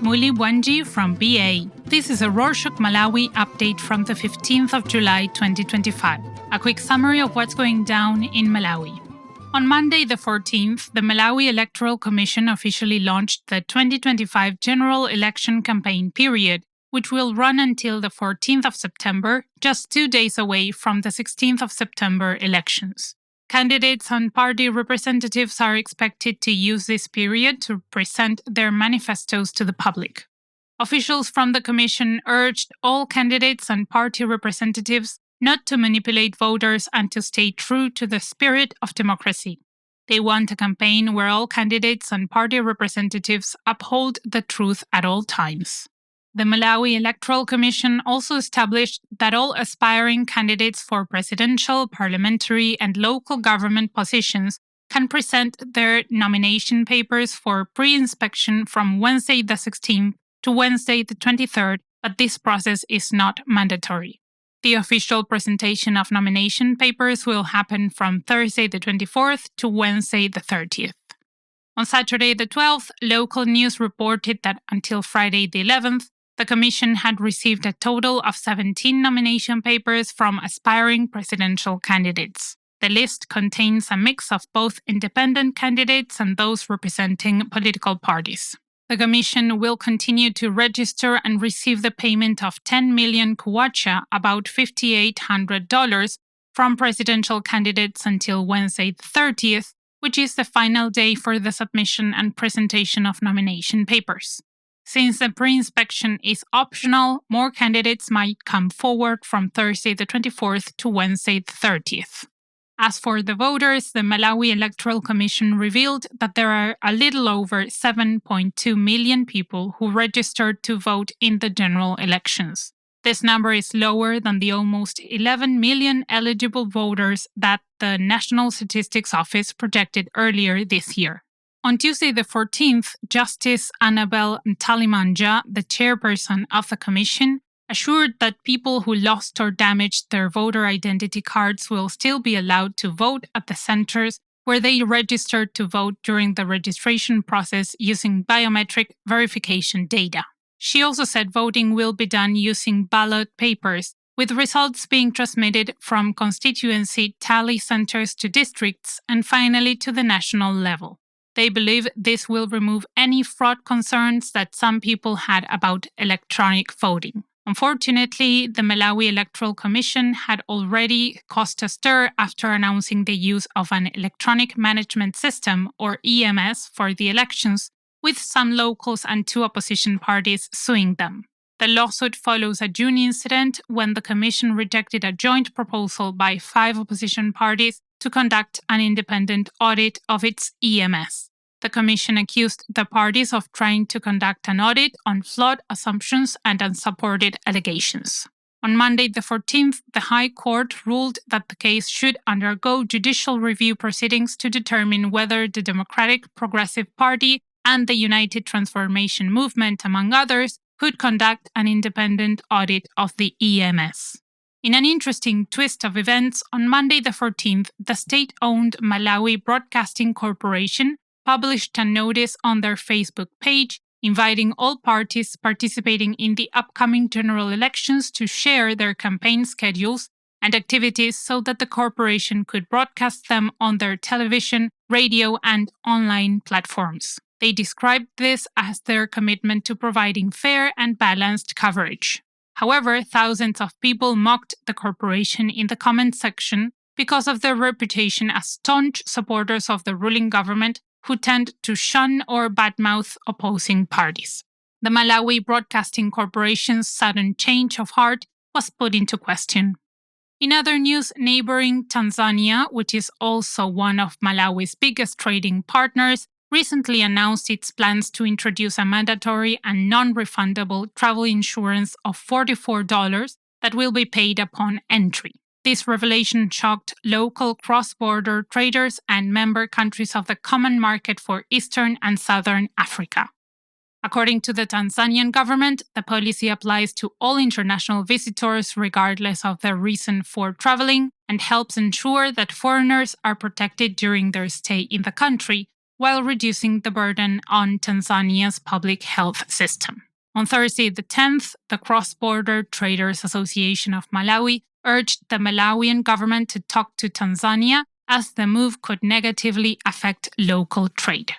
Muli Wanji from BA. This is a Rorschach Malawi update from the 15th of July 2025. A quick summary of what's going down in Malawi. On Monday the 14th, the Malawi Electoral Commission officially launched the 2025 general election campaign period, which will run until the 14th of September, just 2 days away from the 16th of September elections. Candidates and party representatives are expected to use this period to present their manifestos to the public. Officials from the Commission urged all candidates and party representatives not to manipulate voters and to stay true to the spirit of democracy. They want a campaign where all candidates and party representatives uphold the truth at all times. The Malawi Electoral Commission also established that all aspiring candidates for presidential, parliamentary, and local government positions can present their nomination papers for pre-inspection from Wednesday the 16th to Wednesday the 23rd, but this process is not mandatory. The official presentation of nomination papers will happen from Thursday the 24th to Wednesday the 30th. On Saturday the 12th, local news reported that until Friday the 11th, the Commission had received a total of 17 nomination papers from aspiring presidential candidates. The list contains a mix of both independent candidates and those representing political parties. The Commission will continue to register and receive the payment of 10 million kwacha, about $5,800, from presidential candidates until Wednesday the 30th, which is the final day for the submission and presentation of nomination papers. Since the pre-inspection is optional, more candidates might come forward from Thursday the 24th to Wednesday the 30th. As for the voters, the Malawi Electoral Commission revealed that there are a little over 7.2 million people who registered to vote in the general elections. This number is lower than the almost 11 million eligible voters that the National Statistics Office projected earlier this year. On Tuesday the 14th, Justice Annabel Ntalimanja, the chairperson of the Commission, assured that people who lost or damaged their voter identity cards will still be allowed to vote at the centers where they registered to vote during the registration process using biometric verification data. She also said voting will be done using ballot papers, with results being transmitted from constituency tally centers to districts and finally to the national level. They believe this will remove any fraud concerns that some people had about electronic voting. Unfortunately, the Malawi Electoral Commission had already caused a stir after announcing the use of an electronic management system, or EMS, for the elections, with some locals and 2 opposition parties suing them. The lawsuit follows a June incident when the Commission rejected a joint proposal by 5 opposition parties to conduct an independent audit of its EMS. The Commission accused the parties of trying to conduct an audit on flawed assumptions and unsupported allegations. On Monday the 14th, the High Court ruled that the case should undergo judicial review proceedings to determine whether the Democratic Progressive Party and the United Transformation Movement, among others, could conduct an independent audit of the EMS. In an interesting twist of events, on Monday the 14th, the state-owned Malawi Broadcasting Corporation published a notice on their Facebook page inviting all parties participating in the upcoming general elections to share their campaign schedules and activities so that the corporation could broadcast them on their television, radio, and online platforms. They described this as their commitment to providing fair and balanced coverage. However, thousands of people mocked the corporation in the comment section because of their reputation as staunch supporters of the ruling government who tend to shun or badmouth opposing parties. The Malawi Broadcasting Corporation's sudden change of heart was put into question. In other news, neighboring Tanzania, which is also one of Malawi's biggest trading partners, recently announced its plans to introduce a mandatory and non-refundable travel insurance of $44 that will be paid upon entry. This revelation shocked local cross-border traders and member countries of the Common Market for Eastern and Southern Africa. According to the Tanzanian government, the policy applies to all international visitors regardless of their reason for traveling and helps ensure that foreigners are protected during their stay in the country, while reducing the burden on Tanzania's public health system. On Thursday the 10th, the Cross-Border Traders Association of Malawi urged the Malawian government to talk to Tanzania as the move could negatively affect local trade.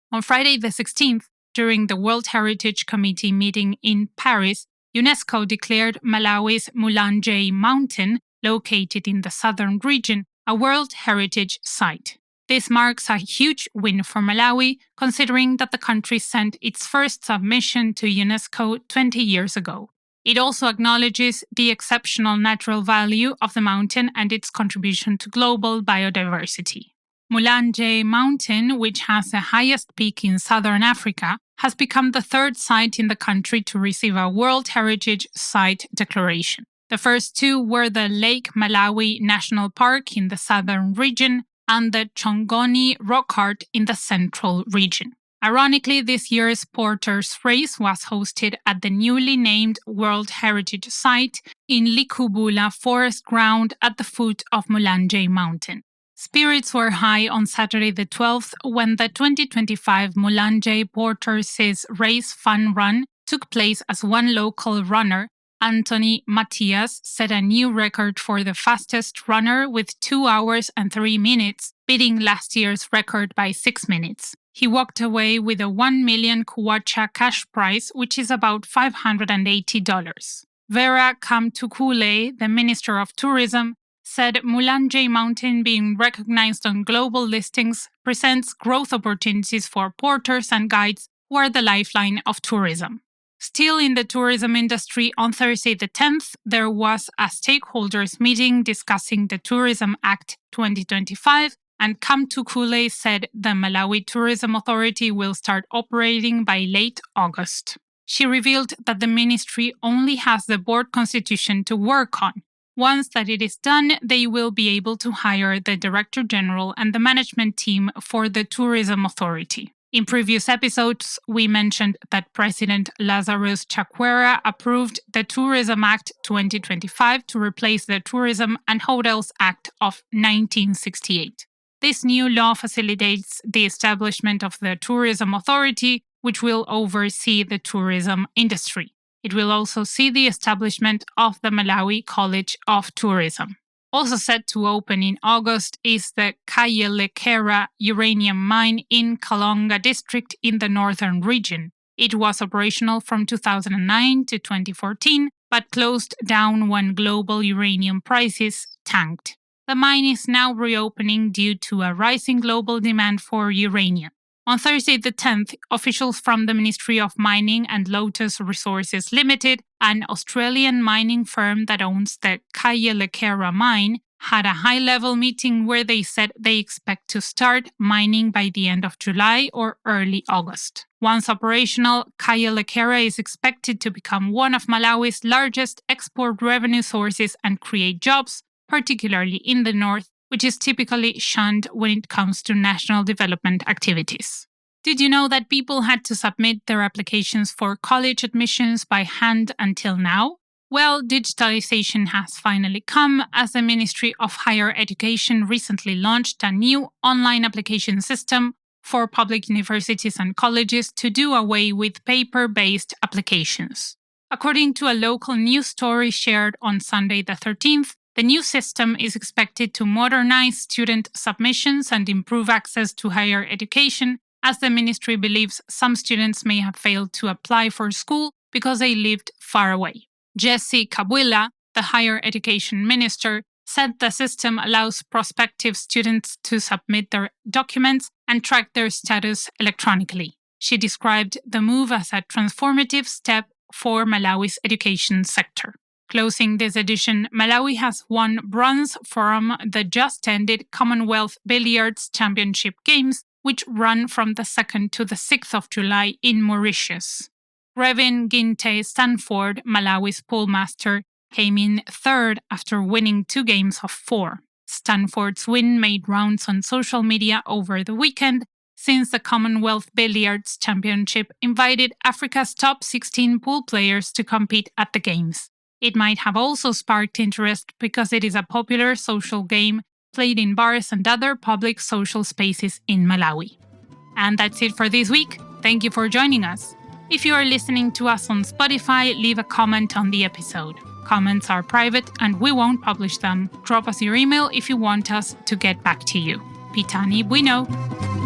On Friday the 16th, during the World Heritage Committee meeting in Paris, UNESCO declared Malawi's Mulanje Mountain, located in the southern region, a World Heritage Site. This marks a huge win for Malawi, considering that the country sent its first submission to UNESCO 20 years ago. It also acknowledges the exceptional natural value of the mountain and its contribution to global biodiversity. Mulanje Mountain, which has the highest peak in southern Africa, has become the third site in the country to receive a World Heritage Site declaration. The first two were the Lake Malawi National Park in the southern region and the Chongoni Rock Art in the central region. Ironically, this year's Porter's Race was hosted at the newly named World Heritage Site in Likubula Forest Ground at the foot of Mulanje Mountain. Spirits were high on Saturday the 12th when the 2025 Mulanje Porter's Race Fun Run took place as one local runner, Anthony Matias, set a new record for the fastest runner with 2 hours and 3 minutes, beating last year's record by 6 minutes. He walked away with a 1 million kwacha cash prize, which is about $580. Vera Kamtukule, the Minister of Tourism, said Mulanje Mountain being recognized on global listings presents growth opportunities for porters and guides who are the lifeline of tourism. Still in the tourism industry, on Thursday the 10th, there was a stakeholders meeting discussing the Tourism Act 2025, and Kamtukule said the Malawi Tourism Authority will start operating by late August. She revealed that the ministry only has the board constitution to work on. Once that it is done, they will be able to hire the Director General and the management team for the Tourism Authority. In previous episodes, we mentioned that President Lazarus Chakwera approved the Tourism Act 2025 to replace the Tourism and Hotels Act of 1968. This new law facilitates the establishment of the Tourism Authority, which will oversee the tourism industry. It will also see the establishment of the Malawi College of Tourism. Also set to open in August is the Kayelekera Uranium Mine in Kalonga district in the northern region. It was operational from 2009 to 2014, but closed down when global uranium prices tanked. The mine is now reopening due to a rising global demand for uranium. On Thursday the 10th, officials from the Ministry of Mining and Lotus Resources Limited, an Australian mining firm that owns the Kayelekera mine, had a high-level meeting where they said they expect to start mining by the end of July or early August. Once operational, Kayelekera is expected to become one of Malawi's largest export revenue sources and create jobs, particularly in the north, which is typically shunned when it comes to national development activities. Did you know that people had to submit their applications for college admissions by hand until now? Well, digitalization has finally come as the Ministry of Higher Education recently launched a new online application system for public universities and colleges to do away with paper-based applications. According to a local news story shared on Sunday the 13th, the new system is expected to modernize student submissions and improve access to higher education, as the ministry believes some students may have failed to apply for school because they lived far away. Jesse Kabwila, the higher education minister, said the system allows prospective students to submit their documents and track their status electronically. She described the move as a transformative step for Malawi's education sector. Closing this edition, Malawi has won bronze from the just-ended Commonwealth Billiards Championship Games, which run from the 2nd to the 6th of July in Mauritius. Revin Ginte Stanford, Malawi's pool master, came in third after winning 2 games of 4. Stanford's win made rounds on social media over the weekend, since the Commonwealth Billiards Championship invited Africa's top 16 pool players to compete at the Games. It might have also sparked interest because it is a popular social game played in bars and other public social spaces in Malawi. And that's it for this week. Thank you for joining us. If you are listening to us on Spotify, leave a comment on the episode. Comments are private and we won't publish them. Drop us your email if you want us to get back to you. Pitani Bueno!